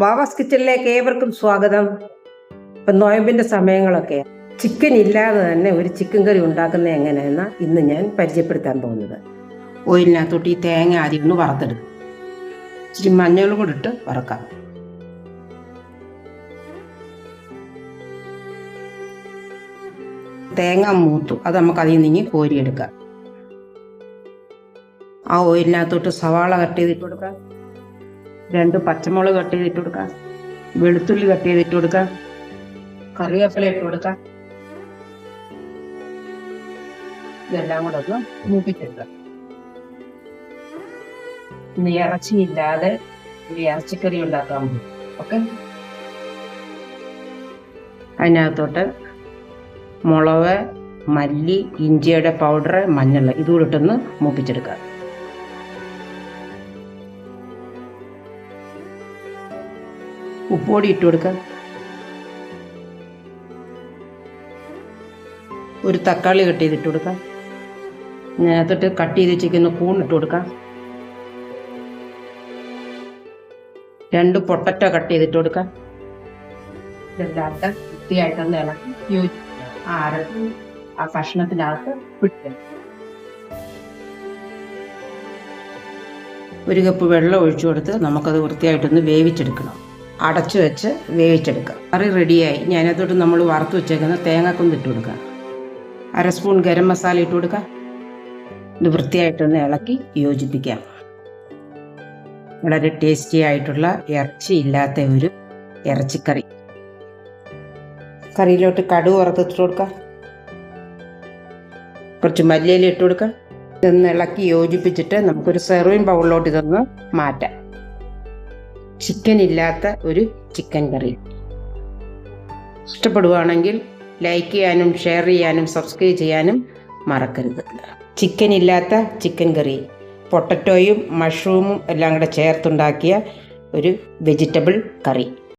വാവാസ് കിച്ചണിലേക്ക് ഏവർക്കും സ്വാഗതം. ഇപ്പം നോയമ്പിൻ്റെ സമയങ്ങളൊക്കെ ചിക്കൻ ഇല്ലാതെ തന്നെ ഒരു ചിക്കൻ കറി ഉണ്ടാക്കുന്നത് എങ്ങനെയെന്നാണ് ഇന്ന് ഞാൻ പരിചയപ്പെടുത്താൻ പോകുന്നത്. ഓയിലിനകത്തോട്ട് ഈ തേങ്ങ ആദ്യം ഒന്ന് വറുത്തെടുക്കും. ഇച്ചിരി മഞ്ഞളും കൂടെ ഇട്ട് വറക്കാം. തേങ്ങ മൂത്തു, അത് നമുക്ക് അതിൽ നിന്ന് കോരിയെടുക്കാം. ആ ഓയിലിനകത്തോട്ട് സവാള കട്ട് ചെയ്തിട്ട് കൊടുക്കാം, 2 പച്ചമുളക് കട്ട് ചെയ്തിട്ട് കൊടുക്കാം, വെളുത്തുള്ളി കട്ട് ചെയ്തിട്ട് കൊടുക്കാം, കറിവേപ്പില ഇട്ട് കൊടുക്കാം. ഇതെല്ലാം കൂടെ ഒന്ന് മൂപ്പിച്ചെടുക്കാം. ഇന്ന് ഇറച്ചിയില്ലാതെ ഇറച്ചിക്കറി ഉണ്ടാക്കാൻ പോകും. ഓക്കെ, അതിനകത്തോട്ട് മുളക്, മല്ലി, ഇഞ്ചിയുടെ പൗഡർ, മഞ്ഞൾ ഇതുകൂടെ ഇട്ടൊന്ന് മൂപ്പിച്ചെടുക്കാം. ഉപ്പുപൊടി ഇട്ട് കൊടുക്കാം. ഒരു തക്കാളി കട്ട് ചെയ്തിട്ട് കൊടുക്കാം. അതിനകത്തോട്ട് കട്ട് ചെയ്ത് വെച്ചിരിക്കുന്ന കൂൺ ഇട്ട് കൊടുക്കാം. 2 പൊട്ടറ്റോ കട്ട് ചെയ്തിട്ട് കൊടുക്കാം. ഇതെല്ലാം വൃത്തിയായിട്ടൊന്ന് ഇളക്കി ആ കഷ്ണത്തിനകത്ത് പിടിക്കണം. 1 കപ്പ് വെള്ളം ഒഴിച്ചു കൊടുത്ത് നമുക്കത് വൃത്തിയായിട്ടൊന്ന് വേവിച്ചെടുക്കണം. അടച്ചു വെച്ച് വേവിച്ചെടുക്കാം. കറി റെഡിയായി. ഞാനതോട്ട് നമ്മൾ വറുത്ത് വെച്ചേക്കുന്ന തേങ്ങാക്കൊന്ന് ഇട്ട് കൊടുക്കാം. 1/2 സ്പൂൺ ഗരം മസാല ഇട്ട് കൊടുക്കാം. ഇത് വൃത്തിയായിട്ടൊന്ന് ഇളക്കി യോജിപ്പിക്കാം. വളരെ ടേസ്റ്റി ആയിട്ടുള്ള ഇറച്ചി ഇല്ലാത്ത ഒരു ഇറച്ചിക്കറി. കറിയിലോട്ട് കടുക് വറുത്തിട്ട് കൊടുക്കാം. കുറച്ച് മല്ലിയില ഇട്ട് കൊടുക്കാം. ഇതൊന്ന് ഇളക്കി യോജിപ്പിച്ചിട്ട് നമുക്കൊരു സെർവിങ് ബൗളിലോട്ട് ഇതൊന്ന് മാറ്റാം. ചിക്കൻ ഇല്ലാത്ത ഒരു ചിക്കൻ കറി. ഇഷ്ടപ്പെടുവാണെങ്കിൽ ലൈക്ക് ചെയ്യാനും ഷെയർ ചെയ്യാനും സബ്സ്ക്രൈബ് ചെയ്യാനും മറക്കരുത്. ചിക്കൻ ഇല്ലാത്ത ചിക്കൻ കറി, പൊട്ടറ്റോയും മഷ്റൂമും എല്ലാം കൂടെ ചേർത്തുണ്ടാക്കിയ ഒരു വെജിറ്റബിൾ കറി.